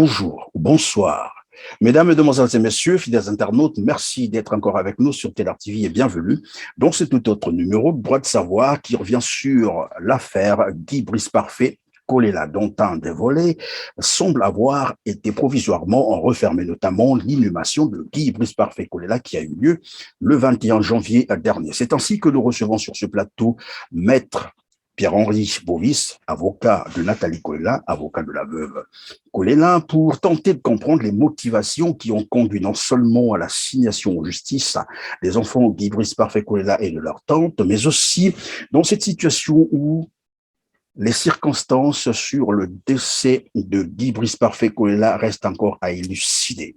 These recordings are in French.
bonjour, bonsoir. Mesdames, Mesdemoiselles et Messieurs, fidèles internautes, merci d'être encore avec nous sur Télar TV et bienvenue dans ce tout autre numéro de Droit de savoir qui revient sur l'affaire Guy Brice Parfait Kolela, dont un des volets semble avoir été provisoirement refermé, notamment l'inhumation de Guy Brice Parfait Kolela qui a eu lieu le 21 janvier dernier. C'est ainsi que nous recevons sur ce plateau Maître Pierre-Henri Bovis, avocat de Nathalie Kolela, avocat de la veuve Kolela, pour tenter de comprendre les motivations qui ont conduit non seulement à l'assignation en justice des enfants Guy Brice Parfait Kolela et de leur tante, mais aussi dans cette situation où les circonstances sur le décès de Guy Brice Parfait Kolela restent encore à élucider.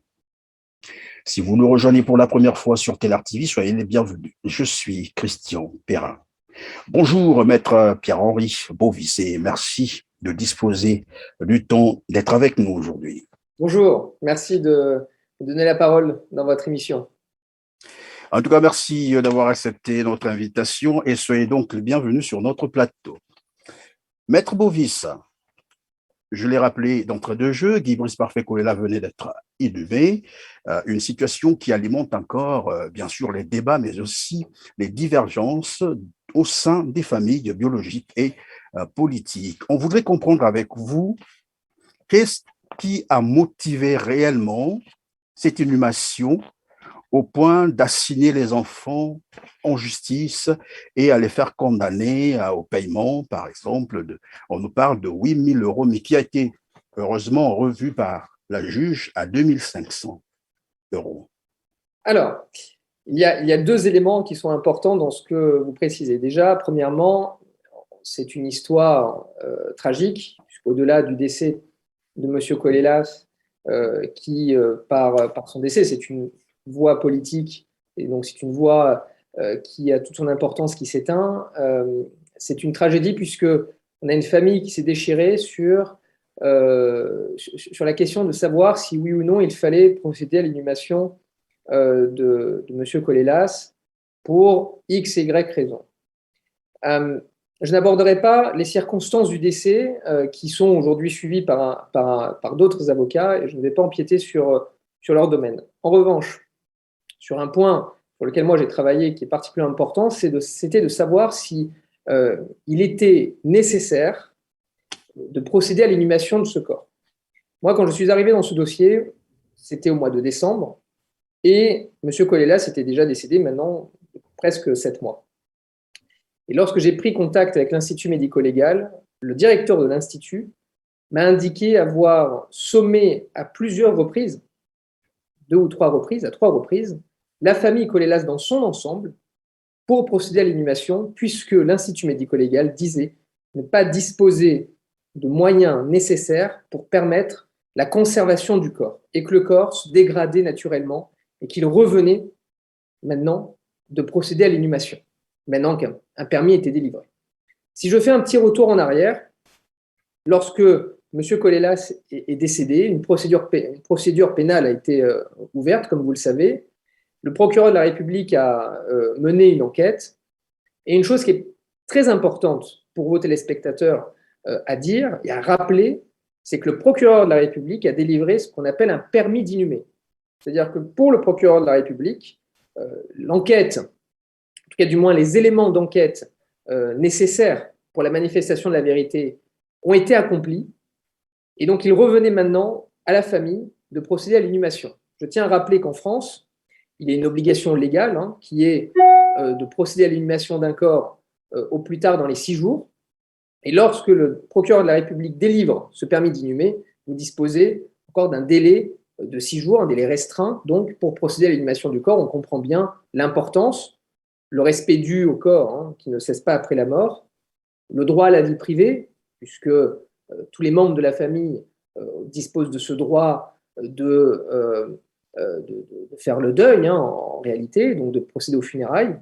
Si vous nous rejoignez pour la première fois sur Télar TV, soyez les bienvenus. Je suis Christian Perrin. Bonjour, maître Pierre-Henri Bovis, et merci de disposer du temps d'être avec nous aujourd'hui. Bonjour, merci de me donner la parole dans votre émission. En tout cas, merci d'avoir accepté notre invitation et soyez donc les bienvenus sur notre plateau. Maître Bovis, je l'ai rappelé d'entrée de jeu, Guy Brice Parfait Kolela venait d'être inhumé, une situation qui alimente encore, bien sûr, les débats, mais aussi les divergences au sein des familles biologiques et politiques. On voudrait comprendre avec vous qu'est-ce qui a motivé réellement cette inhumation au point d'assigner les enfants en justice et à les faire condamner au paiement, par exemple, on nous parle de 8 000 euros, mais qui a été heureusement revu par la juge à 2 500 euros. Alors, il y a deux éléments qui sont importants dans ce que vous précisez. Déjà, premièrement, c'est une histoire tragique, au-delà du décès de M. Kolela, qui, par son décès, c'est une voix politique, et donc c'est une voix qui a toute son importance qui s'éteint. C'est une tragédie puisqu'on a une famille qui s'est déchirée sur la question de savoir si oui ou non il fallait procéder à l'inhumation de M. Kolelas pour X et Y raisons. Je n'aborderai pas les circonstances du décès qui sont aujourd'hui suivies par d'autres avocats et je ne vais pas empiéter sur leur domaine. En revanche, sur un point sur lequel moi j'ai travaillé qui est particulièrement important, c'était de savoir si il était nécessaire de procéder à l'inhumation de ce corps. Moi, quand je suis arrivé dans ce dossier, c'était au mois de décembre, et M. Kolelas était déjà décédé maintenant presque 7 mois. Et lorsque j'ai pris contact avec l'Institut médico-légal, le directeur de l'Institut m'a indiqué avoir sommé à plusieurs reprises, 2 ou 3 reprises, à 3 reprises, la famille Kolelas dans son ensemble pour procéder à l'inhumation, puisque l'Institut médico-légal disait ne pas disposer de moyens nécessaires pour permettre la conservation du corps, et que le corps se dégradait naturellement, et qu'il revenait maintenant de procéder à l'inhumation, maintenant qu'un permis était délivré. Si je fais un petit retour en arrière, lorsque M. Kolelas est décédé, une procédure pénale a été ouverte, comme vous le savez. Le procureur de la République a mené une enquête. Et une chose qui est très importante pour vos téléspectateurs à dire et à rappeler, c'est que le procureur de la République a délivré ce qu'on appelle un permis d'inhumer. C'est-à-dire que pour le procureur de la République, l'enquête, en tout cas du moins les éléments d'enquête nécessaires pour la manifestation de la vérité ont été accomplis. Et donc, il revenait maintenant à la famille de procéder à l'inhumation. Je tiens à rappeler qu'en France, il y a une obligation légale qui est de procéder à l'inhumation d'un corps au plus tard dans les 6 jours. Et lorsque le procureur de la République délivre ce permis d'inhumer, vous disposez encore d'un délai de 6 jours, un délai restreint, donc pour procéder à l'inhumation du corps. On comprend bien l'importance, le respect dû au corps qui ne cesse pas après la mort, le droit à la vie privée, puisque tous les membres de la famille disposent de ce droit de faire le deuil en réalité, donc de procéder aux funérailles.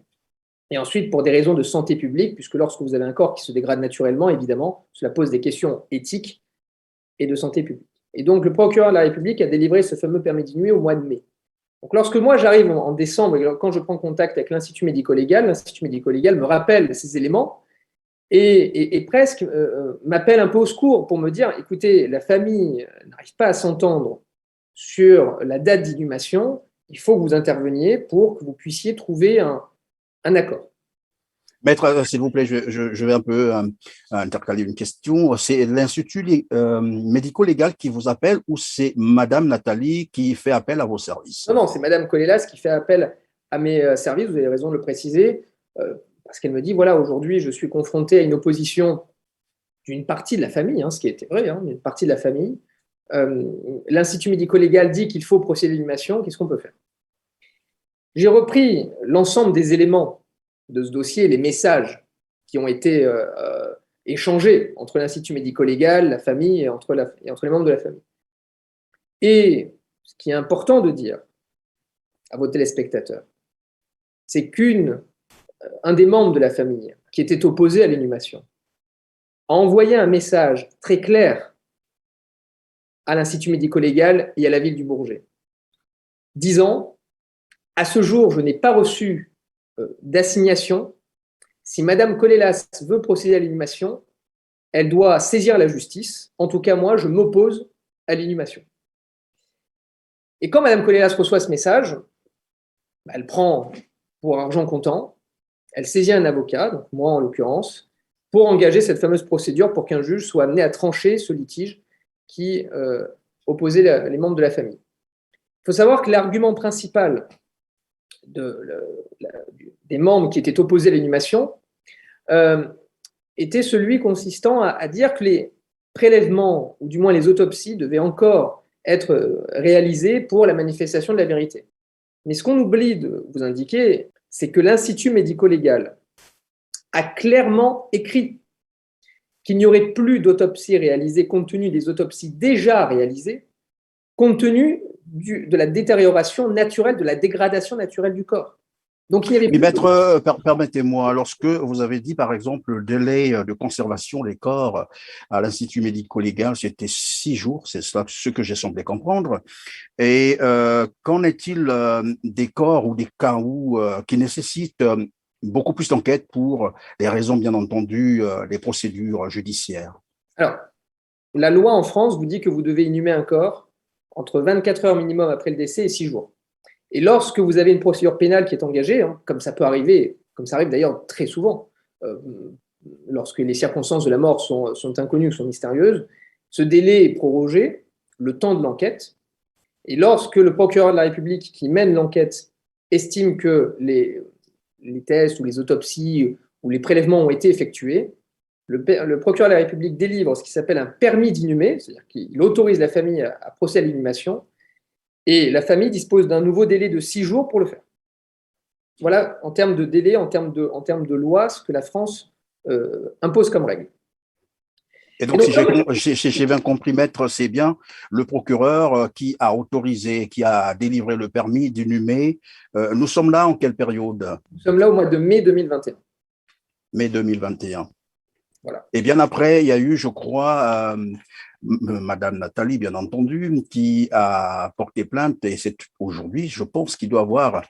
Et ensuite, pour des raisons de santé publique, puisque lorsque vous avez un corps qui se dégrade naturellement, évidemment, cela pose des questions éthiques et de santé publique. Et donc, le procureur de la République a délivré ce fameux permis d'inhumer au mois de mai. Donc, lorsque moi, j'arrive en décembre, et quand je prends contact avec l'Institut médico-légal me rappelle ces éléments, et presque m'appelle un peu au secours pour me dire, écoutez, la famille n'arrive pas à s'entendre sur la date d'inhumation, il faut que vous interveniez pour que vous puissiez trouver un accord. Maître, s'il vous plaît, je vais un peu intercaler une question. C'est l'Institut médico-légal qui vous appelle ou c'est Madame Nathalie qui fait appel à vos services? Non, c'est Madame Colélas qui fait appel à mes services, vous avez raison de le préciser, parce qu'elle me dit, voilà, aujourd'hui, je suis confronté à une opposition d'une partie de la famille, ce qui était vrai, mais une partie de la famille. L'Institut médico-légal dit qu'il faut procéder à l'inhumation, qu'est-ce qu'on peut faire? J'ai repris l'ensemble des éléments de ce dossier, les messages qui ont été échangés entre l'Institut médico-légal, la famille et entre les membres de la famille. Et ce qui est important de dire à vos téléspectateurs, c'est qu'un des membres de la famille qui était opposé à l'inhumation a envoyé un message très clair à l'Institut médico-légal et à la ville du Bourget, disant « À ce jour, je n'ai pas reçu d'assignation. Si Madame Colélas veut procéder à l'inhumation, elle doit saisir la justice. En tout cas, moi, je m'oppose à l'inhumation. » Et quand Madame Colélas reçoit ce message, elle prend pour argent comptant, elle saisit un avocat, donc moi en l'occurrence, pour engager cette fameuse procédure pour qu'un juge soit amené à trancher ce litige qui opposait les membres de la famille. Il faut savoir que l'argument principal des membres qui étaient opposés à l'inhumation était celui consistant à dire que les prélèvements, ou du moins les autopsies, devaient encore être réalisés pour la manifestation de la vérité. Mais ce qu'on oublie de vous indiquer, c'est que l'Institut médico-légal a clairement écrit qu'il n'y aurait plus d'autopsie réalisée compte tenu des autopsies déjà réalisées, compte tenu de la détérioration naturelle, de la dégradation naturelle du corps. Donc, il y avait Mais maître, permettez-moi, lorsque vous avez dit, par exemple, le délai de conservation des corps à l'Institut médico-légal, c'était 6 jours, c'est ce que j'ai semblé comprendre. Et qu'en est-il des corps ou des cas qui nécessitent beaucoup plus d'enquête pour des raisons, bien entendu, des procédures judiciaires? Alors, la loi en France vous dit que vous devez inhumer un corps entre 24 heures minimum après le décès et 6 jours. Et lorsque vous avez une procédure pénale qui est engagée, comme ça peut arriver, comme ça arrive d'ailleurs très souvent, lorsque les circonstances de la mort sont inconnues, sont mystérieuses, ce délai est prorogé, le temps de l'enquête, et lorsque le procureur de la République qui mène l'enquête estime que les tests ou les autopsies ou les prélèvements ont été effectués, le procureur de la République délivre ce qui s'appelle un permis d'inhumer, c'est-à-dire qu'il autorise la famille à procéder à l'inhumation, et la famille dispose d'un nouveau délai de 6 jours pour le faire. Voilà, en termes de délai, en termes de loi, ce que la France impose comme règle. Et donc, si j'ai bien compris, maître, c'est bien le procureur qui a autorisé, qui a délivré le permis d'inhumer. Nous sommes là en quelle période? Nous sommes là au mois de mai 2021. Mai 2021. Voilà. Et bien après, il y a eu, je crois, Madame Nathalie, bien entendu, qui a porté plainte, et c'est aujourd'hui, je pense, qu'il doit avoir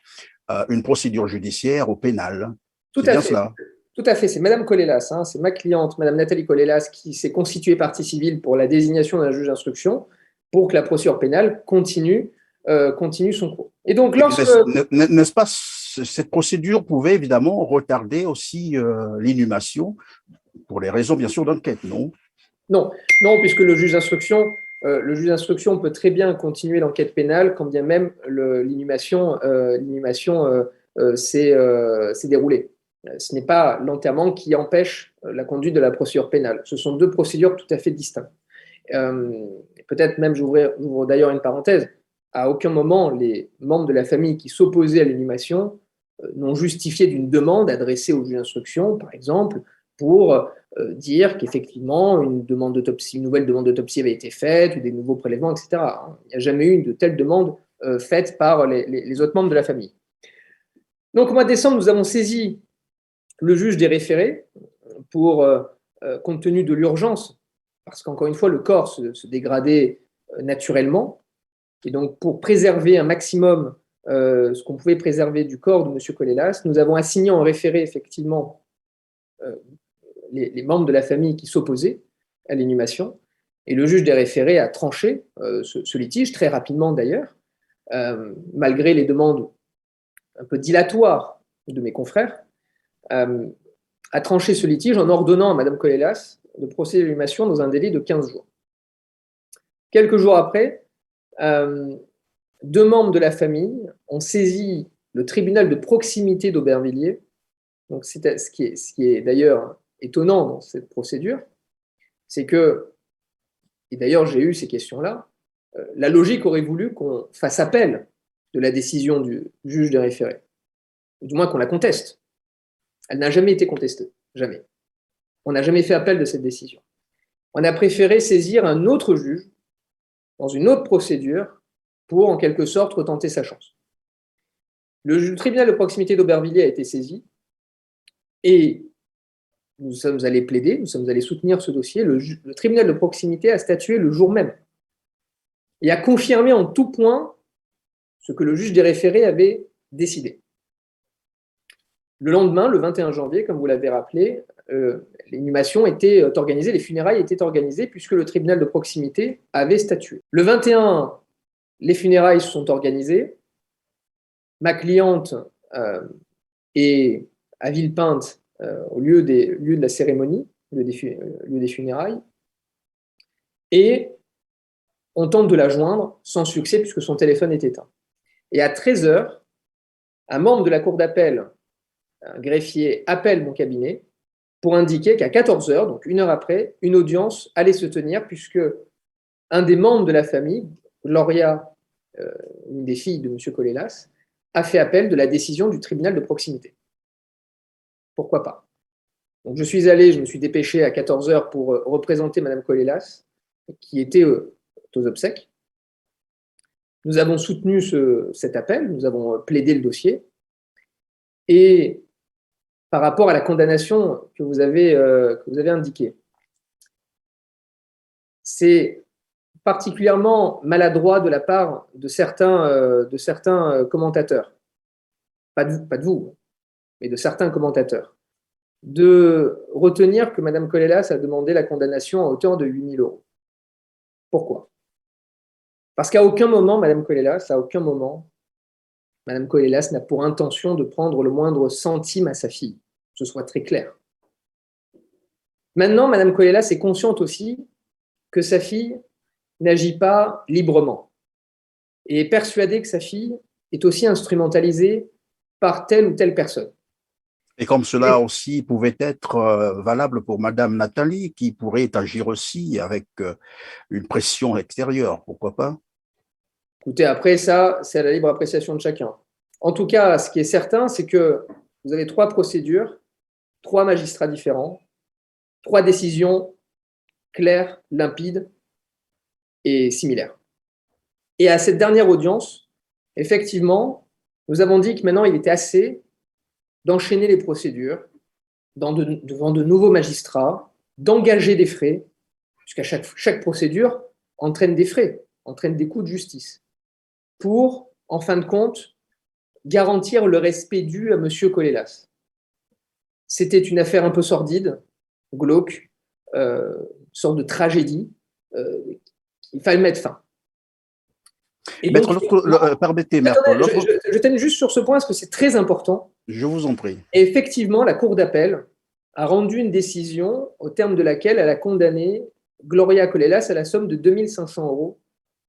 une procédure judiciaire au pénal. Tout à fait. Cela. Tout à fait. C'est Madame Colélas, c'est ma cliente, Madame Nathalie Colélas, qui s'est constituée partie civile pour la désignation d'un juge d'instruction pour que la procédure pénale continue son cours. Et donc, n'est-ce pas, cette procédure pouvait évidemment retarder aussi l'inhumation pour les raisons, bien sûr, d'enquête, non? Non, puisque le juge d'instruction peut très bien continuer l'enquête pénale quand bien même l'inhumation s'est déroulée. Ce n'est pas l'enterrement qui empêche la conduite de la procédure pénale. Ce sont deux procédures tout à fait distinctes. Peut-être même, j'ouvre d'ailleurs une parenthèse, à aucun moment les membres de la famille qui s'opposaient à l'inhumation n'ont justifié d'une demande adressée au juge d'instruction, par exemple, pour dire qu'effectivement une nouvelle demande d'autopsie avait été faite ou des nouveaux prélèvements, etc. Il n'y a jamais eu de telle demande faite par les autres membres de la famille. Donc au mois de décembre, nous avons saisi le juge des référés pour, compte tenu de l'urgence, parce qu'encore une fois, le corps se dégradait naturellement, et donc pour préserver un maximum ce qu'on pouvait préserver du corps de M. Colélas, nous avons assigné en référé effectivement les membres de la famille qui s'opposaient à l'inhumation. Et le juge des référés a tranché ce litige, très rapidement d'ailleurs, malgré les demandes un peu dilatoires de mes confrères, a tranché ce litige en ordonnant à Mme Colelas de procéder à l'inhumation dans un délai de 15 jours. Quelques jours après, deux membres de la famille ont saisi le tribunal de proximité d'Aubervilliers. Donc, ce qui est d'ailleurs étonnant dans cette procédure, c'est que, et d'ailleurs j'ai eu ces questions-là, la logique aurait voulu qu'on fasse appel de la décision du juge des référés, ou du moins qu'on la conteste. Elle n'a jamais été contestée, jamais. On n'a jamais fait appel de cette décision. On a préféré saisir un autre juge dans une autre procédure pour, en quelque sorte, retenter sa chance. Le tribunal de proximité d'Aubervilliers a été saisi et nous sommes allés plaider, nous sommes allés soutenir ce dossier. Le tribunal de proximité a statué le jour même et a confirmé en tout point ce que le juge des référés avait décidé. Le lendemain, le 21 janvier, comme vous l'avez rappelé, l'inhumation était organisée, les funérailles étaient organisées puisque le tribunal de proximité avait statué. Le 21, les funérailles se sont organisées. Ma cliente est à Villepinte au lieu de la cérémonie, lieu des funérailles, et on tente de la joindre sans succès puisque son téléphone est éteint. Et à 13h, un membre de la cour d'appel, un greffier, appelle mon cabinet pour indiquer qu'à 14h, donc une heure après, une audience allait se tenir puisque un des membres de la famille, Gloria, une des filles de M. Colelas, a fait appel de la décision du tribunal de proximité. Pourquoi pas? Donc je suis allé, je me suis dépêché à 14h pour représenter Mme Colelas, qui était aux obsèques. Nous avons soutenu cet appel, nous avons plaidé le dossier. Et par rapport à la condamnation que vous avez indiquée, c'est particulièrement maladroit de la part de certains commentateurs, pas de vous, mais de certains commentateurs, de retenir que Mme Colelas a demandé la condamnation à hauteur de 8 000 €. Pourquoi? Parce qu'à aucun moment, Mme Colelas n'a pour intention de prendre le moindre centime à sa fille, que ce soit très clair. Maintenant, Mme Colelas est consciente aussi que sa fille n'agit pas librement et est persuadée que sa fille est aussi instrumentalisée par telle ou telle personne. Et comme cela aussi pouvait être valable pour Madame Nathalie, qui pourrait agir aussi avec une pression extérieure, pourquoi pas? Écoutez, après ça, c'est à la libre appréciation de chacun. En tout cas, ce qui est certain, c'est que vous avez 3 procédures, 3 magistrats différents, 3 décisions claires, limpides et similaires. Et à cette dernière audience, effectivement, nous avons dit que maintenant, il était assez d'enchaîner les procédures devant de nouveaux magistrats, d'engager des frais, puisqu'à chaque procédure entraîne des frais, entraîne des coûts de justice, pour, en fin de compte, garantir le respect dû à M. Colelas. C'était une affaire un peu sordide, glauque, une sorte de tragédie. Il fallait mettre fin. Et donc, permettez, maître. Je termine juste sur ce point parce que c'est très important. Je vous en prie. Et effectivement, la Cour d'appel a rendu une décision au terme de laquelle elle a condamné Gloria Colelas à la somme de 2 500 €,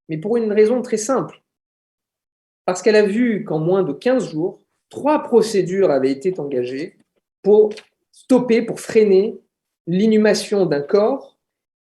mais pour une raison très simple. Parce qu'elle a vu qu'en moins de 15 jours, 3 procédures avaient été engagées pour stopper, pour freiner l'inhumation d'un corps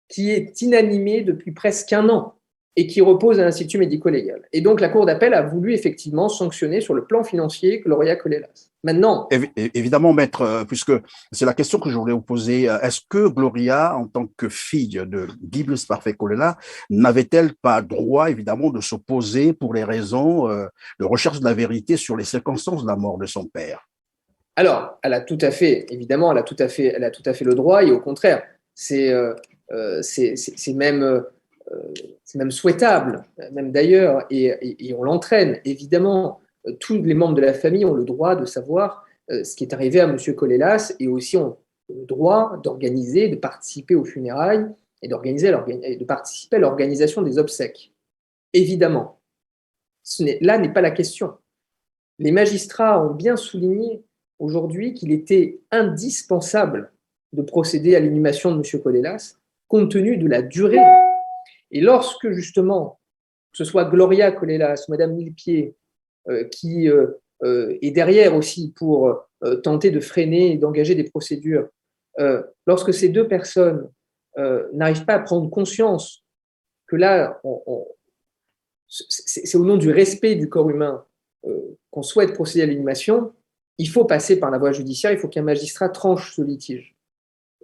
qui est inanimé depuis presque 1 an et qui repose à l'Institut médico-légal. Et donc, la Cour d'appel a voulu effectivement sanctionner sur le plan financier Gloria Colelas. Maintenant… Évidemment, maître, puisque c'est la question que je voulais vous poser, est-ce que Gloria, en tant que fille de Guy Blus Parfait Colelas, n'avait-elle pas droit, évidemment, de s'opposer pour les raisons de recherche de la vérité sur les circonstances de la mort de son père? Alors, elle a tout à fait, évidemment, elle a tout à fait le droit, et au contraire, c'est même souhaitable, même d'ailleurs, et on l'entraîne. Évidemment, tous les membres de la famille ont le droit de savoir ce qui est arrivé à M. Colelas, et aussi droit d'organiser, de participer aux funérailles et de participer à l'organisation des obsèques. Évidemment, là n'est pas la question. Les magistrats ont bien souligné aujourd'hui qu'il était indispensable de procéder à l'inhumation de M. Colelas, compte tenu de la durée. Et lorsque, justement, que ce soit Gloria Colelas, Madame Millepied, qui est derrière aussi pour tenter de freiner et d'engager des procédures, lorsque ces deux personnes n'arrivent pas à prendre conscience que là, c'est au nom du respect du corps humain qu'on souhaite procéder à l'inhumation, il faut passer par la voie judiciaire, il faut qu'un magistrat tranche ce litige.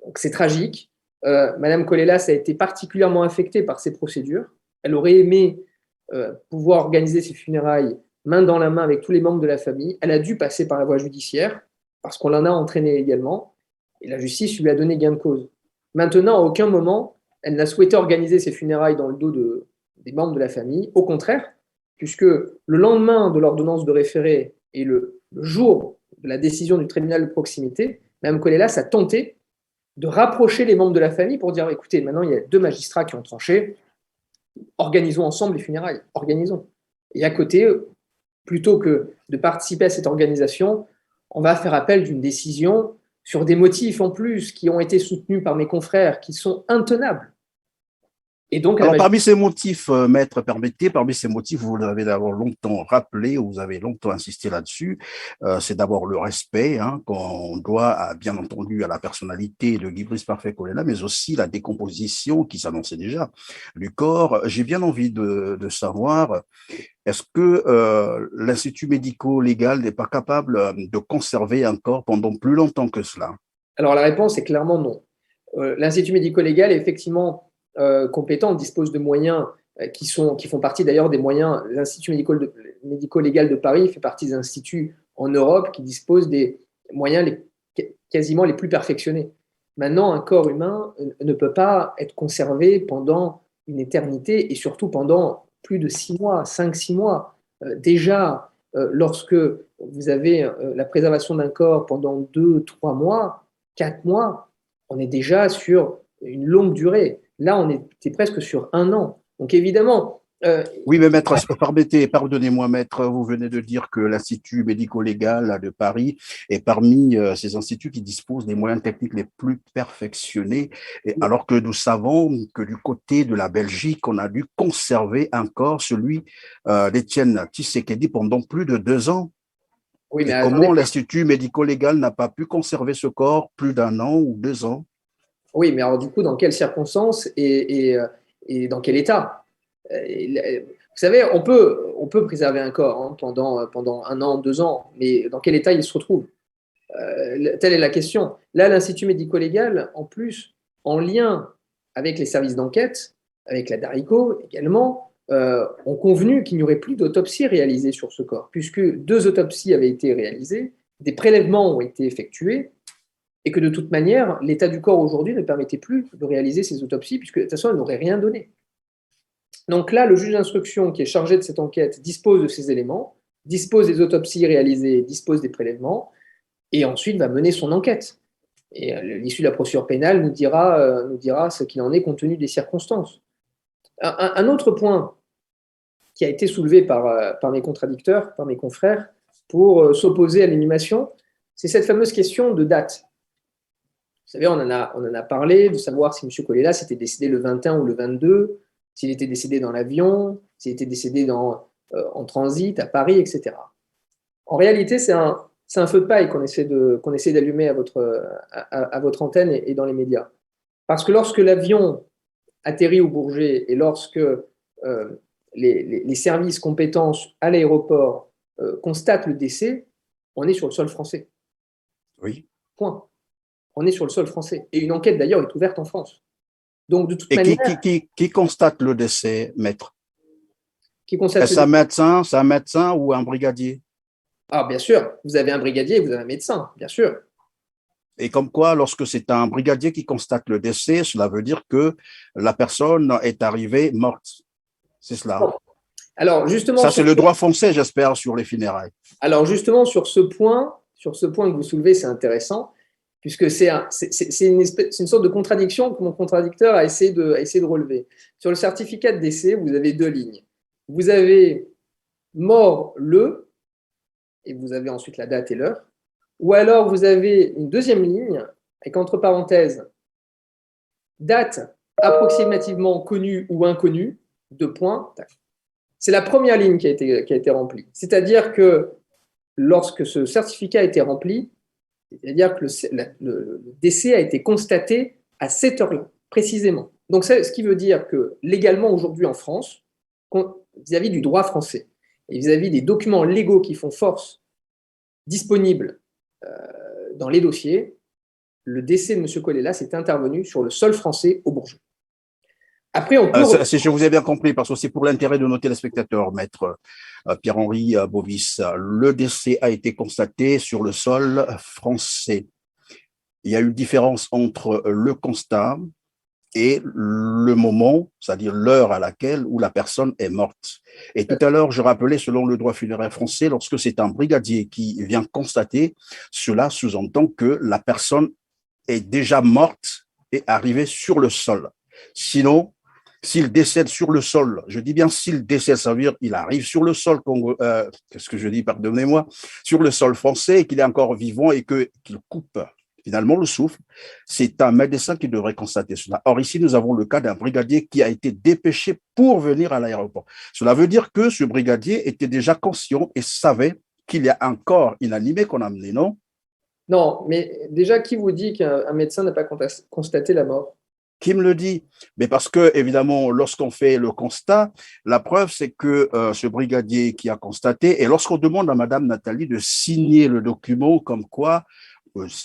Donc c'est tragique. Madame Colelas a été particulièrement affectée par ces procédures. Elle aurait aimé pouvoir organiser ses funérailles main dans la main avec tous les membres de la famille. Elle a dû passer par la voie judiciaire parce qu'on l'en a entraîné également et la justice lui a donné gain de cause. Maintenant, à aucun moment, elle n'a souhaité organiser ses funérailles dans le dos des membres de la famille. Au contraire, puisque le lendemain de l'ordonnance de référé et le jour de la décision du tribunal de proximité, Mme Colelas a tenté de rapprocher les membres de la famille pour dire écoutez, maintenant il y a deux magistrats qui ont tranché, organisons ensemble les funérailles, organisons. Et à côté, plutôt que de participer à cette organisation, on va faire appel d'une décision sur des motifs en plus qui ont été soutenus par mes confrères qui sont intenables. Et donc, alors, parmi ces motifs, maître, permettez, parmi ces motifs, vous l'avez d'abord longtemps rappelé, vous avez longtemps insisté là-dessus, c'est d'abord le respect qu'on doit, bien entendu, à la personnalité de Guy Brice Parfait Colella, mais aussi la décomposition qui s'annonçait déjà du corps. J'ai bien envie de savoir, est-ce que l'Institut médico-légal n'est pas capable de conserver un corps pendant plus longtemps que cela? Alors, la réponse est clairement non. L'Institut médico-légal est effectivement compétent, dispose de moyens qui font partie d'ailleurs des moyens. L'Institut médico-légal de Paris fait partie des instituts en Europe qui disposent des moyens quasiment les plus perfectionnés. Maintenant, un corps humain ne peut pas être conservé pendant une éternité et surtout pendant plus de 6 mois, 5-6 mois. Déjà, lorsque vous avez la préservation d'un corps pendant 2-3 mois, 4 mois, on est déjà sur une longue durée. Là, on était presque sur 1 an. Donc, évidemment… oui, mais maître, pardonnez-moi, maître, vous venez de dire que l'Institut médico-légal de Paris est parmi ces instituts qui disposent des moyens techniques les plus perfectionnés, alors que nous savons que du côté de la Belgique, on a dû conserver un corps, celui d'Étienne Tshisekedi, pendant plus de 2 ans. Oui, mais comment l'Institut médico-légal n'a pas pu conserver ce corps plus d'1 an ou 2 ans? Oui, mais alors du coup, dans quelles circonstances et dans quel état? Vous savez, on peut préserver un corps pendant 1 an, 2 ans, mais dans quel état il se retrouve? Telle est la question. Là, l'Institut médico-légal, en plus, en lien avec les services d'enquête, avec la DARICO également, ont convenu qu'il n'y aurait plus d'autopsie réalisée sur ce corps, puisque 2 autopsies avaient été réalisées, des prélèvements ont été effectués, et que de toute manière, l'état du corps aujourd'hui ne permettait plus de réaliser ces autopsies, puisque de toute façon, elles n'auraient rien donné. Donc là, le juge d'instruction qui est chargé de cette enquête dispose de ces éléments, dispose des autopsies réalisées, dispose des prélèvements, et ensuite va mener son enquête. Et l'issue de la procédure pénale nous dira ce qu'il en est compte tenu des circonstances. Un autre point qui a été soulevé par mes contradicteurs, par mes confrères, pour s'opposer à l'inhumation, c'est cette fameuse question de date. Vous savez, on en a parlé, de savoir si M. Colella était décédé le 21 ou le 22, s'il était décédé dans l'avion, s'il était décédé en transit à Paris, etc. En réalité, c'est un feu de paille qu'on essaie d'allumer à votre antenne et dans les médias. Parce que lorsque l'avion atterrit au Bourget et lorsque les services compétents à l'aéroport constatent le décès, on est sur le sol français. Oui. Point. On est sur le sol français. Et une enquête, d'ailleurs, est ouverte en France. Donc, de toute manière… Qui constate le décès, maître? Est-ce un médecin ou un brigadier? Ah, bien sûr. Vous avez un brigadier et vous avez un médecin, bien sûr. Et comme quoi, lorsque c'est un brigadier qui constate le décès, cela veut dire que la personne est arrivée morte. C'est cela. Bon. Alors, justement… Ça, c'est le droit français, j'espère, sur les funérailles. Alors, justement, sur ce point que vous soulevez, c'est intéressant. puisque c'est une sorte de contradiction que mon contradicteur a essayé de relever. Sur le certificat de décès, vous avez deux lignes. Vous avez mort le, et vous avez ensuite la date et l'heure, ou alors vous avez une deuxième ligne, avec entre parenthèses, date approximativement connue ou inconnue, deux points. C'est la première ligne qui a été remplie. C'est-à-dire que lorsque ce certificat a été rempli, c'est-à-dire que le décès a été constaté à cette heure-là, précisément. Donc, ce qui veut dire que légalement, aujourd'hui en France, vis-à-vis du droit français et vis-à-vis des documents légaux qui font force disponibles dans les dossiers, le décès de M. Colella est intervenu sur le sol français au Bourget. Après, on peut... Si je vous ai bien compris, parce que c'est pour l'intérêt de nos téléspectateurs, maître Pierre-Henri Bovis, le décès a été constaté sur le sol français. Il y a une différence entre le constat et le moment, c'est-à-dire l'heure à laquelle où la personne est morte. Et tout à l'heure, je rappelais, selon le droit funéraire français, lorsque c'est un brigadier qui vient constater, cela sous-entend que la personne est déjà morte et arrivée sur le sol. Sinon, s'il décède sur le sol, je dis bien s'il décède, ça veut dire qu'il arrive sur le sol, qu'est-ce que je dis, pardonnez-moi, sur le sol français et qu'il est encore vivant et qu'il coupe finalement le souffle, c'est un médecin qui devrait constater cela. Or, ici, nous avons le cas d'un brigadier qui a été dépêché pour venir à l'aéroport. Cela veut dire que ce brigadier était déjà conscient et savait qu'il y a un corps inanimé qu'on a amené, non? Non, mais déjà, qui vous dit qu'un médecin n'a pas constaté la mort? Qui me le dit? Mais parce que, évidemment, lorsqu'on fait le constat, la preuve, c'est que ce brigadier qui a constaté, et lorsqu'on demande à Madame Nathalie de signer le document comme quoi,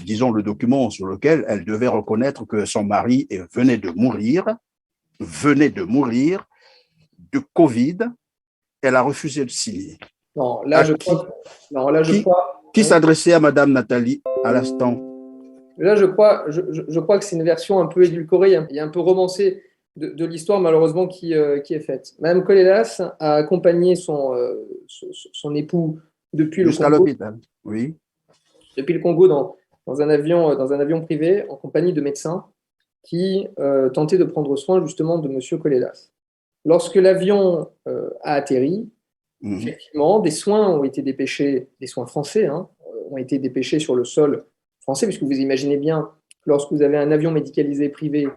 disons le document sur lequel elle devait reconnaître que son mari venait de mourir de Covid, elle a refusé de signer. Non, là, Qui s'adressait à Madame Nathalie à l'instant? Là, je crois que c'est une version un peu édulcorée et un peu romancée de l'histoire, malheureusement, qui est faite. Madame Colelas a accompagné son époux depuis le Jusqu'à Congo, l'hôpital, oui. depuis le Congo dans un avion privé en compagnie de médecins qui tentaient de prendre soin justement de M. Colelas. Lorsque l'avion a atterri, effectivement, des soins ont été dépêchés, des soins français ont été dépêchés sur le sol français, puisque vous imaginez bien, lorsque vous avez un avion médicalisé privé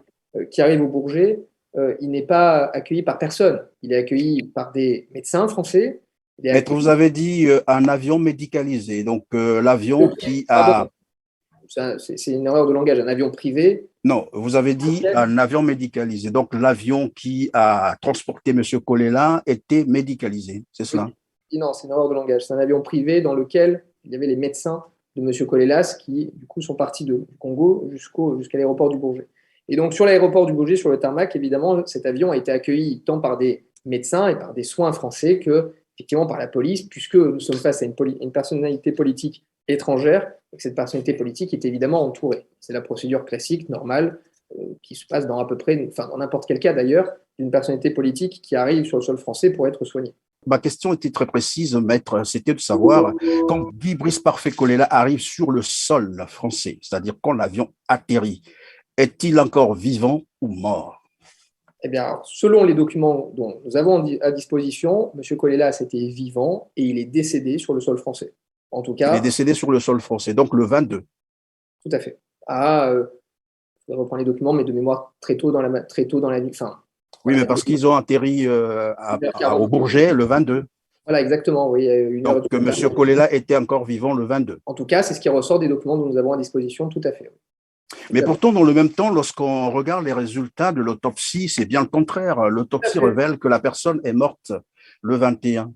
qui arrive au Bourget, il n'est pas accueilli par personne. Il est accueilli par des médecins français. Maître, vous avez dit un avion médicalisé, donc l'avion qui a... Pardon, c'est une erreur de langage, un avion privé. Non, vous avez dit un avion médicalisé, donc l'avion qui a transporté M. Colella était médicalisé, c'est cela? Oui. Non, c'est une erreur de langage. C'est un avion privé dans lequel il y avait les médecins de M. Colelas qui, du coup, sont partis du Congo jusqu'à l'aéroport du Bourget. Et donc, sur l'aéroport du Bourget, sur le tarmac, évidemment, cet avion a été accueilli tant par des médecins et par des soins français que, effectivement, par la police, puisque nous sommes face à une personnalité politique étrangère et que cette personnalité politique est évidemment entourée. C'est la procédure classique, normale, qui se passe dans à peu près, enfin, dans n'importe quel cas d'ailleurs, d'une personnalité politique qui arrive sur le sol français pour être soignée. Ma question était très précise, maître, c'était de savoir, quand Guy Brice Parfait Colella arrive sur le sol français, c'est-à-dire quand l'avion atterrit, est-il encore vivant ou mort? Eh bien, selon les documents dont nous avons à disposition, M. Colella était vivant et il est décédé sur le sol français. En tout cas, il est décédé sur le sol français, donc le 22. Tout à fait. Je reprends les documents, mais de mémoire très tôt dans la nuit. Enfin, oui, mais parce qu'ils ont atterri au Bourget le 22. Voilà, exactement. Oui, donc, que M. Colella était encore vivant le 22. En tout cas, c'est ce qui ressort des documents dont nous avons à disposition, tout à fait. Mais pourtant, dans le même temps, lorsqu'on regarde les résultats de l'autopsie, c'est bien le contraire. L'autopsie révèle que la personne est morte le 21.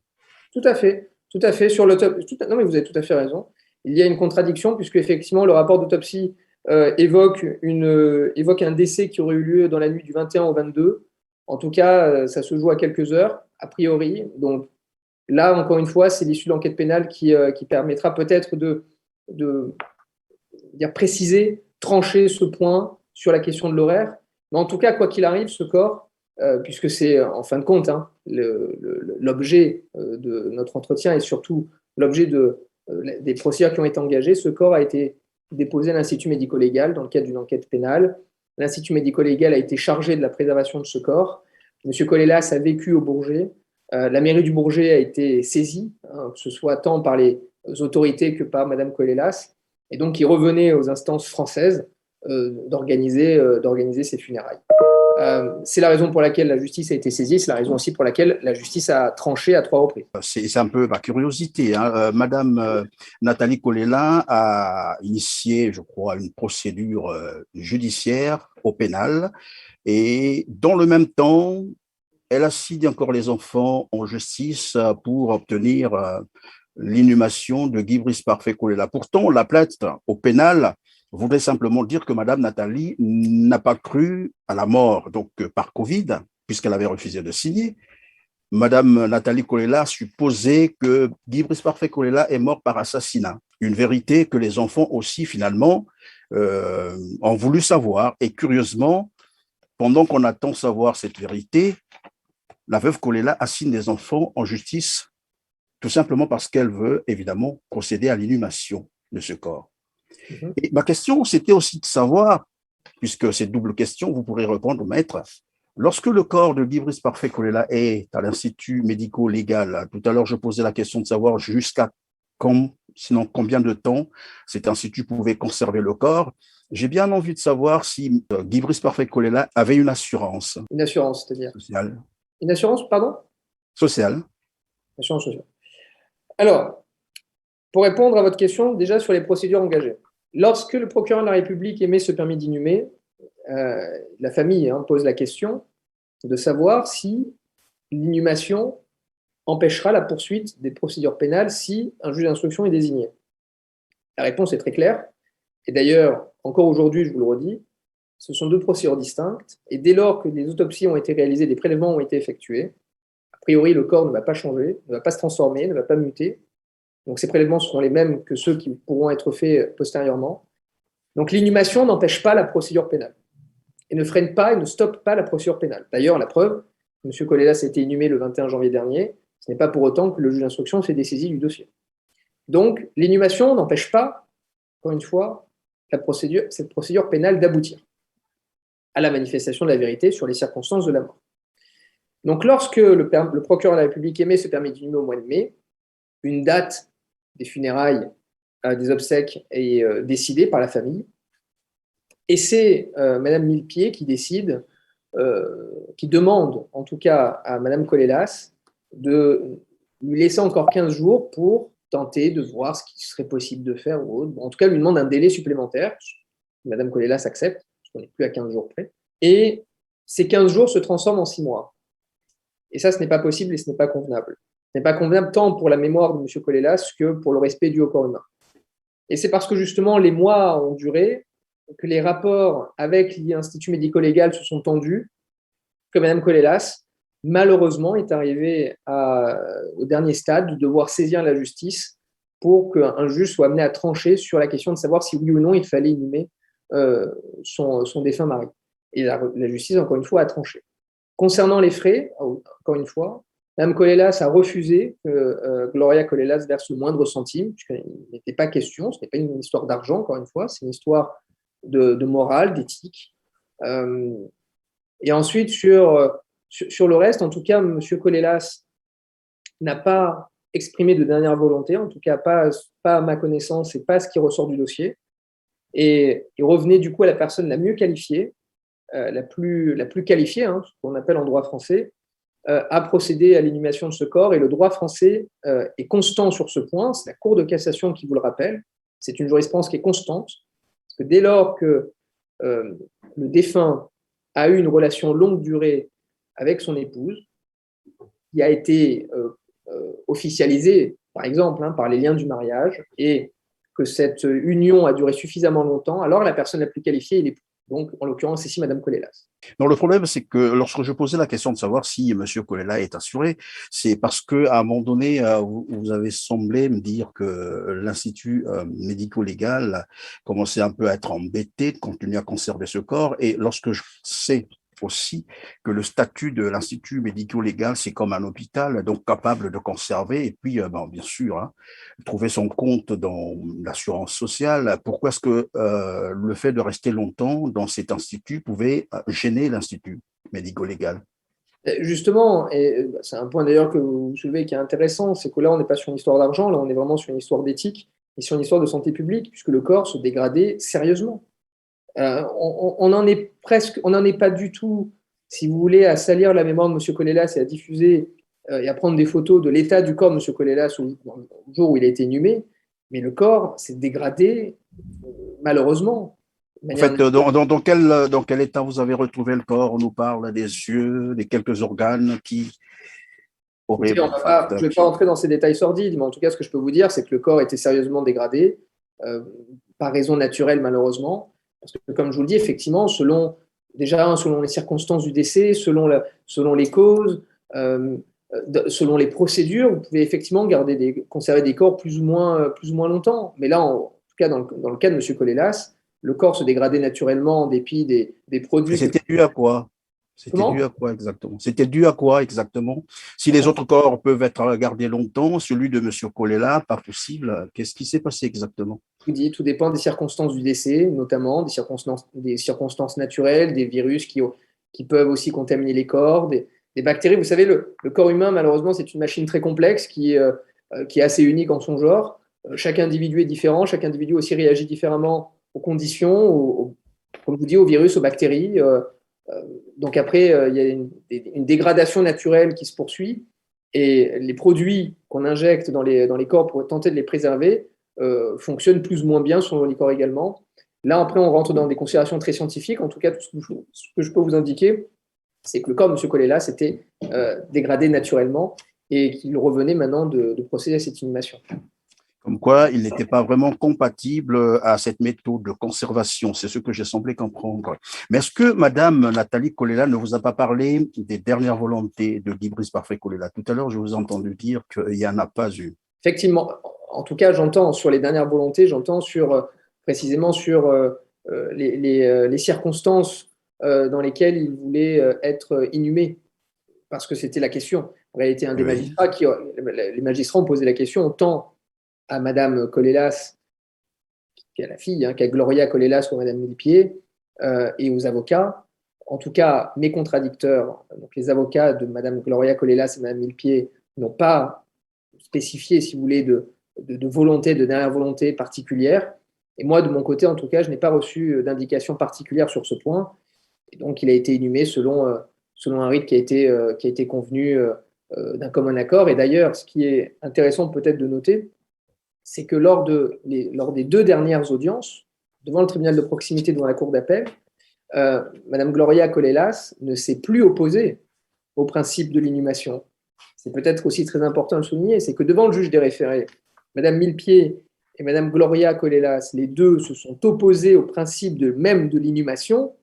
Tout à fait. Tout à fait. Non, mais vous avez tout à fait raison. Il y a une contradiction, puisque effectivement, le rapport d'autopsie évoque un décès qui aurait eu lieu dans la nuit du 21 au 22. En tout cas, ça se joue à quelques heures, a priori. Donc là, encore une fois, c'est l'issue de l'enquête pénale qui permettra peut-être de préciser, trancher ce point sur la question de l'horaire. Mais en tout cas, quoi qu'il arrive, ce corps, puisque c'est en fin de compte l'objet de notre entretien et surtout l'objet des procédures qui ont été engagées, ce corps a été déposé à l'Institut médico-légal dans le cadre d'une enquête pénale. L'Institut médico-légal a été chargé de la préservation de ce corps. M. Colelas a vécu au Bourget. La mairie du Bourget a été saisie, que ce soit tant par les autorités que par Mme Colelas. Et donc, il revenait aux instances françaises d'organiser ces funérailles. C'est la raison pour laquelle la justice a été saisie, c'est la raison aussi pour laquelle la justice a tranché à 3 reprises. C'est un peu ma curiosité. Madame Nathalie Colella a initié, je crois, une procédure judiciaire au pénal et dans le même temps, elle assigne encore les enfants en justice pour obtenir l'inhumation de Guy Brice Parfait Colella. Pourtant, la plainte au pénal voudrait simplement dire que Madame Nathalie n'a pas cru à la mort donc par Covid, puisqu'elle avait refusé de signer. Madame Nathalie Colella supposait que Guy Brice Parfait Colella est mort par assassinat. Une vérité que les enfants aussi, finalement, ont voulu savoir. Et curieusement, pendant qu'on attend savoir cette vérité, la veuve Colella assigne des enfants en justice, tout simplement parce qu'elle veut, évidemment, procéder à l'inhumation de ce corps. Et ma question, c'était aussi de savoir, puisque c'est double question, vous pourrez répondre, maître, lorsque le corps de Guy Brice Parfait Colella est à l'Institut médico-légal, tout à l'heure je posais la question de savoir jusqu'à sinon combien de temps cet institut pouvait conserver le corps, j'ai bien envie de savoir si Guy Brice Parfait Colella avait une assurance. Une assurance, c'est-à-dire sociale. Une assurance, pardon? Sociale. Assurance sociale. Alors, pour répondre à votre question, déjà sur les procédures engagées. Lorsque le procureur de la République émet ce permis d'inhumer, la famille pose la question de savoir si l'inhumation empêchera la poursuite des procédures pénales si un juge d'instruction est désigné. La réponse est très claire. Et d'ailleurs, encore aujourd'hui, je vous le redis, ce sont deux procédures distinctes. Et dès lors que des autopsies ont été réalisées, des prélèvements ont été effectués, a priori, le corps ne va pas changer, ne va pas se transformer, ne va pas muter. Donc ces prélèvements seront les mêmes que ceux qui pourront être faits postérieurement. Donc l'inhumation n'empêche pas la procédure pénale et ne freine pas et ne stoppe pas la procédure pénale. D'ailleurs, la preuve, M. Colelas a été inhumé le 21 janvier dernier, ce n'est pas pour autant que le juge d'instruction s'est dessaisi du dossier. Donc l'inhumation n'empêche pas, encore une fois, cette procédure pénale d'aboutir à la manifestation de la vérité sur les circonstances de la mort. Donc lorsque le procureur de la République émet ce permis d'inhumer au mois de mai, une date des funérailles, des obsèques est décidée par la famille. Et c'est Mme Millepied qui décide, qui demande en tout cas à Mme Colelas de lui laisser encore 15 jours pour tenter de voir ce qui serait possible de faire ou autre. En tout cas, lui demande un délai supplémentaire. Mme Colelas accepte, parce qu'on n'est plus à 15 jours près. Et ces 15 jours se transforment en 6 mois. Et ça, ce n'est pas possible et ce n'est pas convenable. Ce n'est pas convenable tant pour la mémoire de M. Colelas que pour le respect dû au corps humain. Et c'est parce que justement les mois ont duré, que les rapports avec l'Institut médico-légal se sont tendus, que Mme Colelas, malheureusement, est arrivée au dernier stade de devoir saisir la justice pour qu'un juge soit amené à trancher sur la question de savoir si oui ou non il fallait inhumer son défunt mari. Et la justice, encore une fois, a tranché. Concernant les frais, encore une fois, Mme Colelas a refusé que Gloria Colelas verse le moindre centime, puisqu'il n'était pas question, ce n'est pas une histoire d'argent, encore une fois, c'est une histoire de morale, d'éthique. Et ensuite, sur le reste, en tout cas, M. Colelas n'a pas exprimé de dernière volonté, en tout cas pas à ma connaissance et pas à ce qui ressort du dossier. Et il revenait du coup à la personne la mieux qualifiée, la plus qualifiée, ce qu'on appelle en droit français, à procéder à l'inhumation de ce corps. Et le droit français est constant sur ce point. C'est la Cour de cassation qui vous le rappelle. C'est une jurisprudence qui est constante. Parce que dès lors que le défunt a eu une relation longue durée avec son épouse, qui a été officialisée, par exemple, par les liens du mariage, et que cette union a duré suffisamment longtemps, alors la personne la plus qualifiée est l'époux. Donc, en l'occurrence, ici, Mme Colelas. Non, le problème, c'est que lorsque je posais la question de savoir si M. Colella est assuré, c'est parce qu'à un moment donné, vous avez semblé me dire que l'Institut médico-légal commençait un peu à être embêté de continuer à conserver ce corps. Et lorsque je sais aussi que le statut de l'Institut médico-légal, c'est comme un hôpital, donc capable de conserver, et puis, bien sûr, hein, trouver son compte dans l'assurance sociale. Pourquoi est-ce que le fait de rester longtemps dans cet institut pouvait gêner l'Institut médico-légal? Justement, et c'est un point d'ailleurs que vous soulevez qui est intéressant, c'est que là, on n'est pas sur une histoire d'argent, là, on est vraiment sur une histoire d'éthique et sur une histoire de santé publique, puisque le corps se dégradait sérieusement. On n'en est presque, on n'en est pas du tout, si vous voulez, à salir la mémoire de M. Colellas et à diffuser et à prendre des photos de l'état du corps de M. Colellas au jour où il a été inhumé, mais le corps s'est dégradé malheureusement. En fait, dans quel état vous avez retrouvé le corps? On nous parle des yeux, des quelques organes qui auraient... Écoutez, je ne vais pas entrer dans ces détails sordides, mais en tout cas, ce que je peux vous dire, c'est que le corps était sérieusement dégradé, par raison naturelle malheureusement. Parce que, comme je vous le dis, effectivement, selon les circonstances du décès, selon les causes, selon les procédures, vous pouvez effectivement conserver des corps plus ou moins longtemps. Mais là, en tout cas, dans le cas de M. Colellas, le corps se dégradait naturellement en dépit des produits. C'était dû à quoi? C'était dû à quoi exactement? C'était dû à quoi exactement? Si les autres corps peuvent être gardés longtemps, celui de M. Colella, pas possible. Qu'est-ce qui s'est passé exactement? Je vous dis, tout dépend des circonstances du décès, notamment des circonstances naturelles, des virus qui peuvent aussi contaminer les corps, des bactéries. Vous savez, le corps humain, malheureusement, c'est une machine très complexe qui est assez unique en son genre. Chaque individu est différent, chaque individu aussi réagit différemment aux conditions, comme je vous dis, aux virus, aux bactéries. Donc après, il y a une dégradation naturelle qui se poursuit et les produits qu'on injecte dans les corps pour tenter de les préserver fonctionnent plus ou moins bien selon les corps également. Là, après, on rentre dans des considérations très scientifiques. En tout cas, tout ce que je peux vous indiquer, c'est que le corps de M. Colella s'était dégradé naturellement et qu'il revenait maintenant de procéder à cette inhumation. Comme quoi, il n'était pas vraiment compatible à cette méthode de conservation. C'est ce que j'ai semblé comprendre. Mais est-ce que Madame Nathalie Colella ne vous a pas parlé des dernières volontés de Guy Brice Parfait Colella? Tout à l'heure, je vous ai entendu dire qu'il n'y en a pas eu. Effectivement. En tout cas, j'entends sur les dernières volontés, j'entends précisément sur les circonstances dans lesquelles il voulait être inhumé, parce que c'était la question. En réalité, un des magistrats les magistrats ont posé la question autant à Madame Colellas, qui est la fille, qu'à Gloria Colellas ou à Madame Millepied, et aux avocats. En tout cas, mes contradicteurs, donc les avocats de Madame Gloria Colellas et Madame Millepied, n'ont pas spécifié, si vous voulez, de volonté, de dernière volonté particulière. Et moi, de mon côté, en tout cas, je n'ai pas reçu d'indication particulière sur ce point. Et donc, il a été inhumé selon un rite qui a été convenu d'un commun accord. Et d'ailleurs, ce qui est intéressant peut-être de noter, c'est que lors des 2 dernières audiences, devant le tribunal de proximité, devant la cour d'appel, Madame Gloria Colellas ne s'est plus opposée au principe de l'inhumation. C'est peut-être aussi très important de le souligner, c'est que devant le juge des référés, Madame Millepied et Madame Gloria Colellas, les deux se sont opposés au principe même de l'inhumation,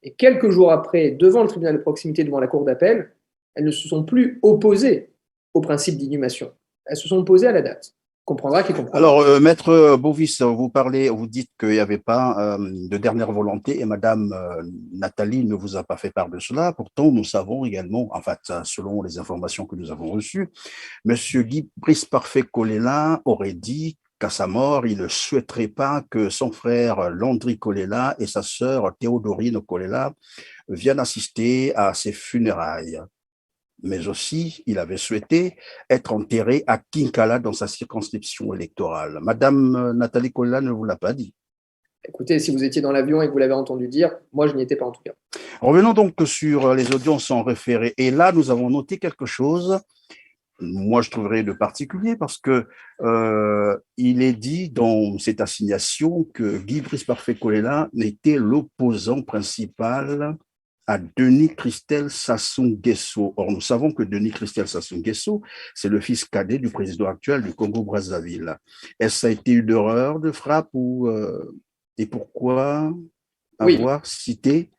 et quelques jours après, devant le tribunal de proximité, devant la cour d'appel, elles ne se sont plus opposées au principe d'inhumation. Elles se sont opposées à la date. Comprendra qui comprendra. Alors, Maître Bovis, vous dites qu'il n'y avait pas de dernière volonté et Madame Nathalie ne vous a pas fait part de cela. Pourtant, nous savons également, en fait, selon les informations que nous avons reçues, Monsieur Guy Brice Parfait Colella aurait dit qu'à sa mort, il ne souhaiterait pas que son frère Landry Colella et sa sœur Théodorine Colella viennent assister à ses funérailles. Mais aussi, il avait souhaité être enterré à Kinkala dans sa circonscription électorale. Madame Nathalie Colella ne vous l'a pas dit. Écoutez, si vous étiez dans l'avion et que vous l'avez entendu dire, moi, je n'y étais pas en tout cas. Revenons donc sur les audiences en référé. Et là, nous avons noté quelque chose, moi je trouverais de particulier, parce que il est dit dans cette assignation que Guy Brice Parfait Colella était l'opposant principal à Denis Christelle Sassou Nguesso. Or, nous savons que Denis Christelle Sassou Nguesso, c'est le fils cadet du président actuel du Congo-Brazzaville. Est-ce que ça a été une erreur de frappe et pourquoi avoir cité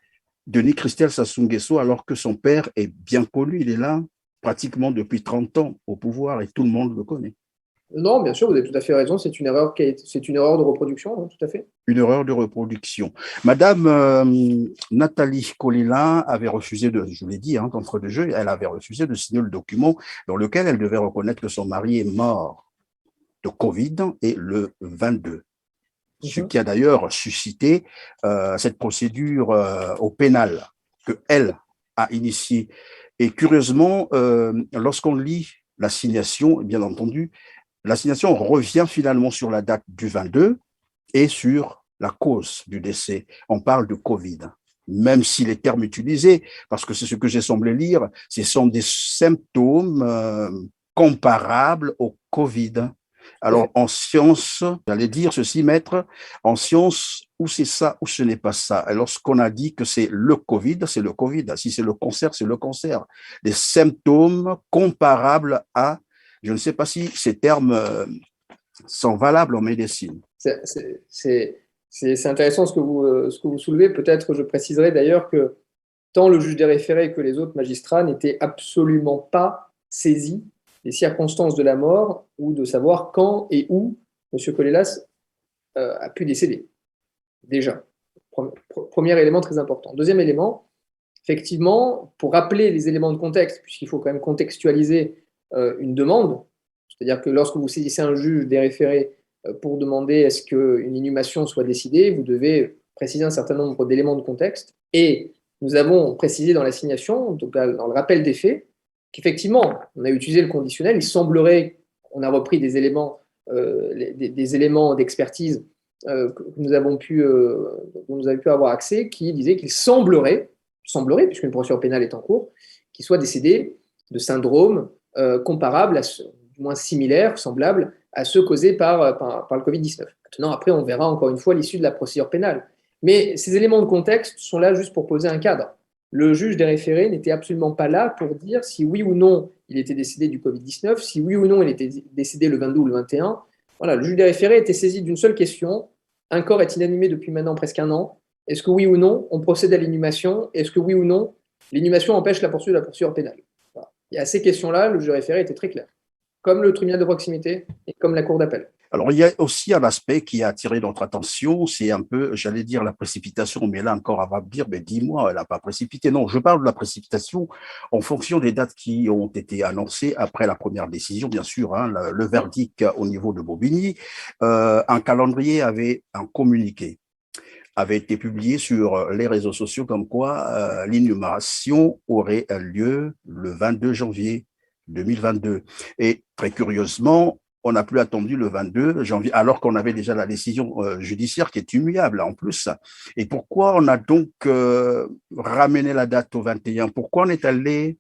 Denis Christelle Sassou Nguesso alors que son père est bien connu, il est là pratiquement depuis 30 ans au pouvoir et tout le monde le connaît? Non, bien sûr, vous avez tout à fait raison. C'est une erreur c'est une erreur de reproduction, hein, tout à fait. Une erreur de reproduction. Madame Nathalie Colina avait refusé de, je vous l'ai dit, hein, d'entrée de jeu, elle avait refusé de signer le document dans lequel elle devait reconnaître que son mari est mort de Covid et le 22. Ce qui a d'ailleurs suscité cette procédure au pénal que elle a initiée. Et curieusement, lorsqu'on lit l'assignation, bien entendu, l'assignation revient finalement sur la date du 22 et sur la cause du décès. On parle de Covid. Même si les termes utilisés, parce que c'est ce que j'ai semblé lire, ce sont des symptômes comparables au Covid. Alors, en science, j'allais dire ceci, maître, en science, ou c'est ça ou ce n'est pas ça. Et lorsqu'on a dit que c'est le Covid, c'est le Covid. Si c'est le cancer, c'est le cancer. Des symptômes comparables à, je ne sais pas si ces termes sont valables en médecine. C'est intéressant ce que vous soulevez. Peut-être je préciserai d'ailleurs que tant le juge des référés que les autres magistrats n'étaient absolument pas saisis des circonstances de la mort ou de savoir quand et où M. Colelas a pu décéder. Déjà, premier élément très important. Deuxième élément, effectivement, pour rappeler les éléments de contexte, puisqu'il faut quand même contextualiser une demande, c'est-à-dire que lorsque vous saisissez un juge des référés pour demander est-ce qu'une inhumation soit décidée, vous devez préciser un certain nombre d'éléments de contexte. Et nous avons précisé dans l'assignation, donc dans le rappel des faits, qu'effectivement, on a utilisé le conditionnel. Il semblerait, on a repris des éléments d'expertise que nous avons dont nous avons pu avoir accès, qui disaient qu'il semblerait, puisqu'une procédure pénale est en cours, qu'il soit décédé de syndromes comparables, du moins similaires, semblables à ceux causés par le Covid-19. Maintenant, après, on verra encore une fois l'issue de la procédure pénale. Mais ces éléments de contexte sont là juste pour poser un cadre. Le juge des référés n'était absolument pas là pour dire si oui ou non il était décédé du Covid-19, si oui ou non il était décédé le 22 ou le 21. Voilà, le juge des référés était saisi d'une seule question. Un corps est inanimé depuis maintenant presque un an. Est-ce que oui ou non on procède à l'inhumation? Est-ce que oui ou non l'inhumation empêche la poursuite de la procédure pénale? Voilà. Et à ces questions-là, le juge des référés était très clair, comme le tribunal de proximité et comme la cour d'appel. Alors, il y a aussi un aspect qui a attiré notre attention, c'est un peu, j'allais dire la précipitation, mais là encore, elle va me dire, mais dis-moi, elle n'a pas précipité. Non, je parle de la précipitation en fonction des dates qui ont été annoncées après la première décision, bien sûr, hein, le verdict au niveau de Bobigny. Un calendrier un communiqué avait été publié sur les réseaux sociaux comme quoi l'inhumation aurait lieu le 22 janvier 2022. Et très curieusement, on n'a plus attendu le 22 janvier, alors qu'on avait déjà la décision judiciaire qui est immuable en plus. Et pourquoi on a donc ramené la date au 21? Pourquoi on est allé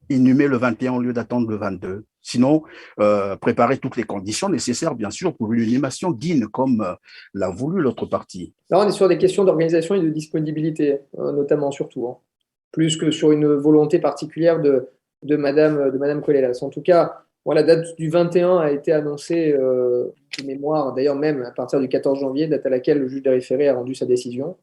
inhumer le 21 au lieu d'attendre le 22? Sinon, préparer toutes les conditions nécessaires, bien sûr, pour une inhumation digne, comme l'a voulu l'autre partie. Là, on est sur des questions d'organisation et de disponibilité, notamment, surtout, hein, plus que sur une volonté particulière de Madame Colelas. En tout cas, la date du 21 a été annoncée de mémoire, d'ailleurs même à partir du 14 janvier, date à laquelle le juge des référés a rendu sa décision.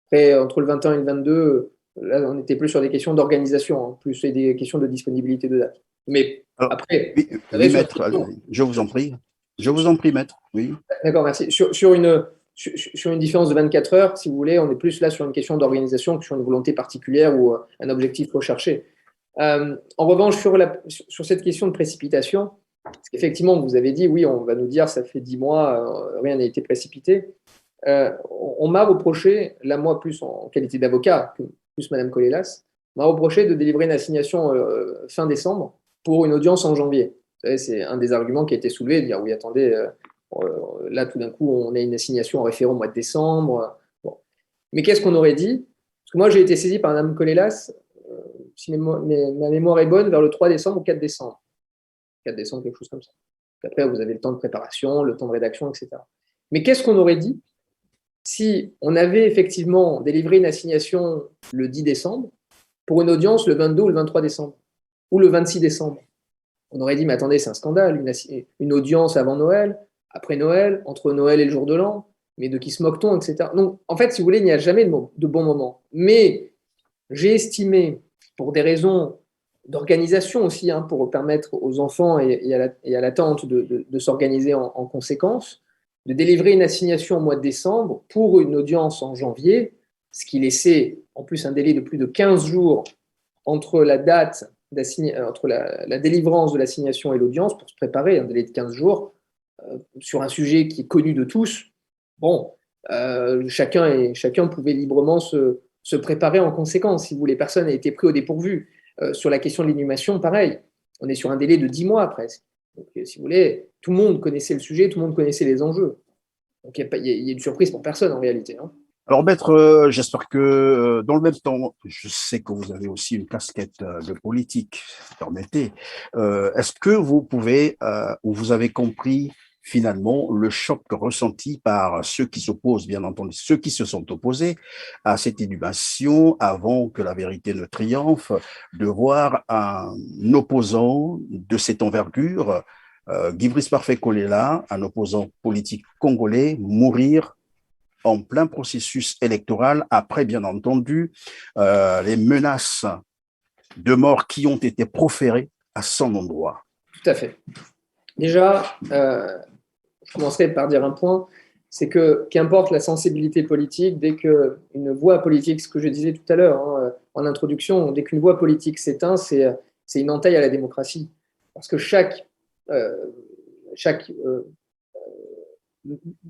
Après, entre le 21 et le 22, là, on était plus sur des questions d'organisation, hein, plus des questions de disponibilité de date. Mais Alors, après, oui, oui maître, je vous en prie. Je vous en prie, maître. Oui. D'accord, merci. Sur une différence de 24 heures, si vous voulez, on est plus là sur une question d'organisation que sur une volonté particulière ou un objectif recherché. En revanche, sur cette question de précipitation, parce qu'effectivement, vous avez dit, oui, on va nous dire, ça fait 10 mois, rien n'a été précipité. On m'a reproché, là, moi, plus en qualité d'avocat, que plus Madame Colelas, m'a reproché de délivrer une assignation fin décembre pour une audience en janvier. Vous savez, c'est un des arguments qui a été soulevé, de dire, oui, attendez, là, tout d'un coup, on a une assignation en référent au mois de décembre. Bon. Mais qu'est-ce qu'on aurait dit? Parce que moi, j'ai été saisi par Mme Colelas, si ma mémoire est bonne, vers le 3 décembre ou 4 décembre. 4 décembre, quelque chose comme ça. Après, vous avez le temps de préparation, le temps de rédaction, etc. Mais qu'est-ce qu'on aurait dit si on avait effectivement délivré une assignation le 10 décembre pour une audience le 22 ou le 23 décembre ou le 26 décembre? On aurait dit, mais attendez, c'est un scandale, une audience avant Noël, après Noël, entre Noël et le jour de l'an, mais de qui se moque-t-on, etc. Donc, en fait, si vous voulez, il n'y a jamais de bon moment. Mais j'ai estimé, pour des raisons d'organisation aussi, hein, pour permettre aux enfants et à la tante de s'organiser en conséquence, de délivrer une assignation au mois de décembre pour une audience en janvier, ce qui laissait en plus un délai de plus de 15 jours entre la date entre la délivrance de l'assignation et l'audience pour se préparer, un délai de 15 jours, sur un sujet qui est connu de tous. Bon, chacun pouvait librement se préparer en conséquence. Si vous voulez, personne n'a été pris au dépourvu. Sur la question de l'inhumation, pareil. On est sur un délai de 10 mois presque. Donc, si vous voulez, tout le monde connaissait le sujet, tout le monde connaissait les enjeux. Donc, il y a une surprise pour personne en réalité. Hein. Alors, maître, j'espère que dans le même temps, je sais que vous avez aussi une casquette de politique, permettez. Est-ce que vous pouvez, ou vous avez compris finalement le choc ressenti par ceux qui s'opposent, bien entendu, ceux qui se sont opposés à cette inhumation avant que la vérité ne triomphe, de voir un opposant de cette envergure, Guy Brice Parfait Kolela, un opposant politique congolais, mourir en plein processus électoral, après, bien entendu, les menaces de mort qui ont été proférées à son endroit. Tout à fait. Déjà, je commencerai par dire un point, c'est que qu'importe la sensibilité politique, dès qu'une voix politique, ce que je disais tout à l'heure hein, en introduction, dès qu'une voix politique s'éteint, c'est une entaille à la démocratie. Parce que chaque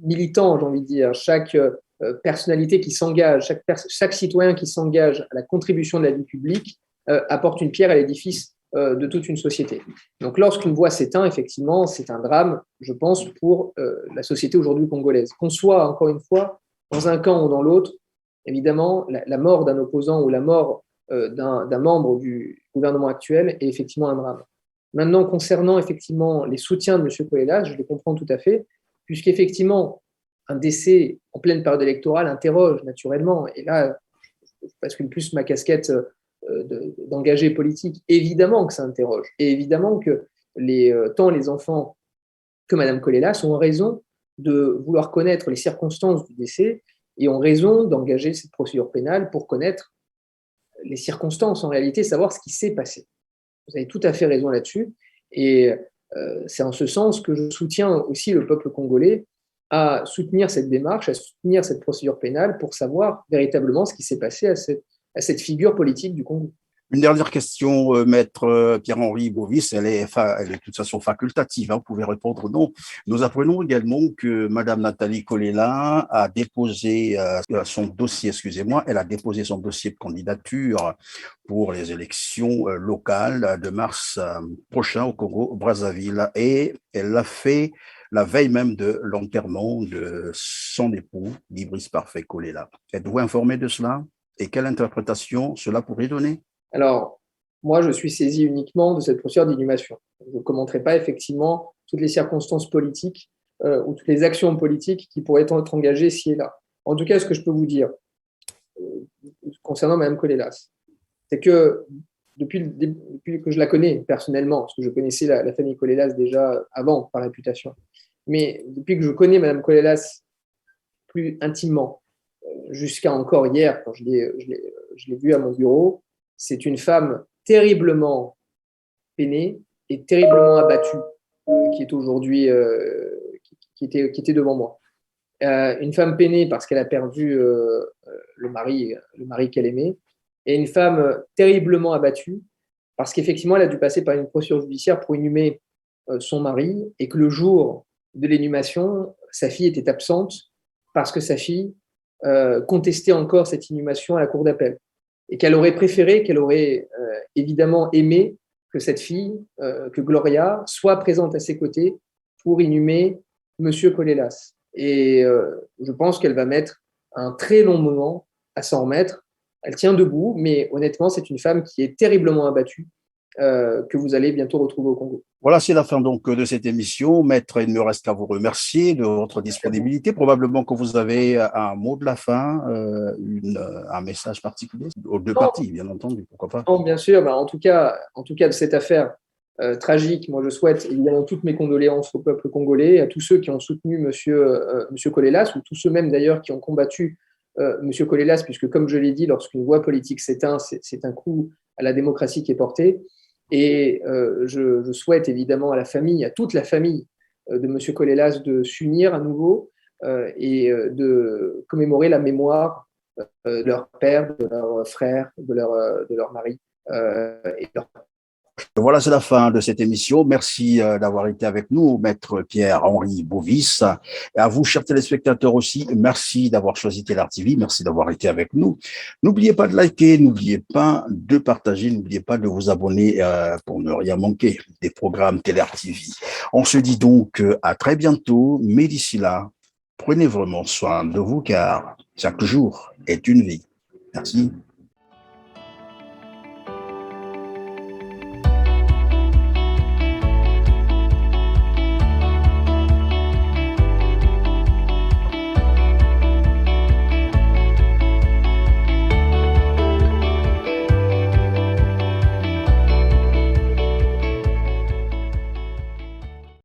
militant, j'ai envie de dire, chaque personnalité qui s'engage, chaque citoyen qui s'engage à la contribution de la vie publique apporte une pierre à l'édifice de toute une société. Donc lorsqu'une voix s'éteint, effectivement, c'est un drame, je pense, pour la société aujourd'hui congolaise. Qu'on soit, encore une fois, dans un camp ou dans l'autre, évidemment, la mort d'un opposant ou la mort d'un membre du gouvernement actuel est effectivement un drame. Maintenant, concernant effectivement les soutiens de M. Kolelas, je les comprends tout à fait, puisqu'effectivement, un décès en pleine période électorale interroge naturellement. Et là, je bascule plus ma casquette d'engagé politique. Évidemment que ça interroge. Et évidemment que tant les enfants que Mme Kolelas ont raison de vouloir connaître les circonstances du décès et ont raison d'engager cette procédure pénale pour connaître les circonstances, en réalité, savoir ce qui s'est passé. Vous avez tout à fait raison là-dessus. Et c'est en ce sens que je soutiens aussi le peuple congolais à soutenir cette démarche, à soutenir cette procédure pénale pour savoir véritablement ce qui s'est passé à cette figure politique du Congo. Une dernière question, maître Pierre-Henri Bovis, elle est de toute façon facultative, hein, vous pouvez répondre non. Nous apprenons également que Madame Nathalie Kolela a déposé son dossier, elle a déposé son dossier de candidature pour les élections locales de mars prochain au Congo-Brazzaville et elle l'a fait la veille même de l'enterrement de son époux, Guy Brice Parfait Kolela. Êtes-vous informé de cela? Et quelle interprétation cela pourrait donner? Alors, moi, je suis saisi uniquement de cette procédure d'inhumation. Je ne commenterai pas effectivement toutes les circonstances politiques ou toutes les actions politiques qui pourraient être engagées ci et là. En tout cas, ce que je peux vous dire concernant Mme Kolelas, c'est que depuis que je la connais personnellement, parce que je connaissais la famille Kolelas déjà avant par réputation, mais depuis que je connais Mme Kolelas plus intimement, jusqu'à encore hier, quand je l'ai vue à mon bureau, c'est une femme terriblement peinée et terriblement abattue qui est aujourd'hui, qui était devant moi. Une femme peinée parce qu'elle a perdu le mari qu'elle aimait, et une femme terriblement abattue parce qu'effectivement, elle a dû passer par une procédure judiciaire pour inhumer son mari, et que le jour de l'inhumation, sa fille était absente parce que sa fille contestait encore cette inhumation à la cour d'appel. Et qu'elle aurait préféré, qu'elle aurait évidemment aimé que cette fille, que Gloria, soit présente à ses côtés pour inhumer Monsieur Kolelas. Et je pense qu'elle va mettre un très long moment à s'en remettre. Elle tient debout, mais honnêtement, c'est une femme qui est terriblement abattue, que vous allez bientôt retrouver au Congo. Voilà, c'est la fin donc de cette émission. Maître, il ne me reste qu'à vous remercier de votre disponibilité. Probablement que vous avez un mot de la fin, un message particulier aux deux parties, bien entendu, pourquoi pas. Non, bien sûr. En tout cas, de cette affaire tragique, moi je souhaite évidemment toutes mes condoléances au peuple congolais, à tous ceux qui ont soutenu monsieur Kolelas, ou tous ceux même d'ailleurs qui ont combattu monsieur Kolelas, puisque comme je l'ai dit, lorsqu'une voix politique s'éteint, c'est un coup à la démocratie qui est porté. Et je souhaite évidemment à la famille, à toute la famille de M. Colelas de s'unir à nouveau et de commémorer la mémoire de leur père, de leur frère, de leur mari et de leur... Voilà, c'est la fin de cette émission. Merci d'avoir été avec nous, Maître Pierre-Henri Bovis. Et à vous, chers téléspectateurs aussi, merci d'avoir choisi Télar TV. Merci d'avoir été avec nous. N'oubliez pas de liker, n'oubliez pas de partager, n'oubliez pas de vous abonner pour ne rien manquer des programmes Télar TV. On se dit donc à très bientôt, mais d'ici là, prenez vraiment soin de vous car chaque jour est une vie. Merci.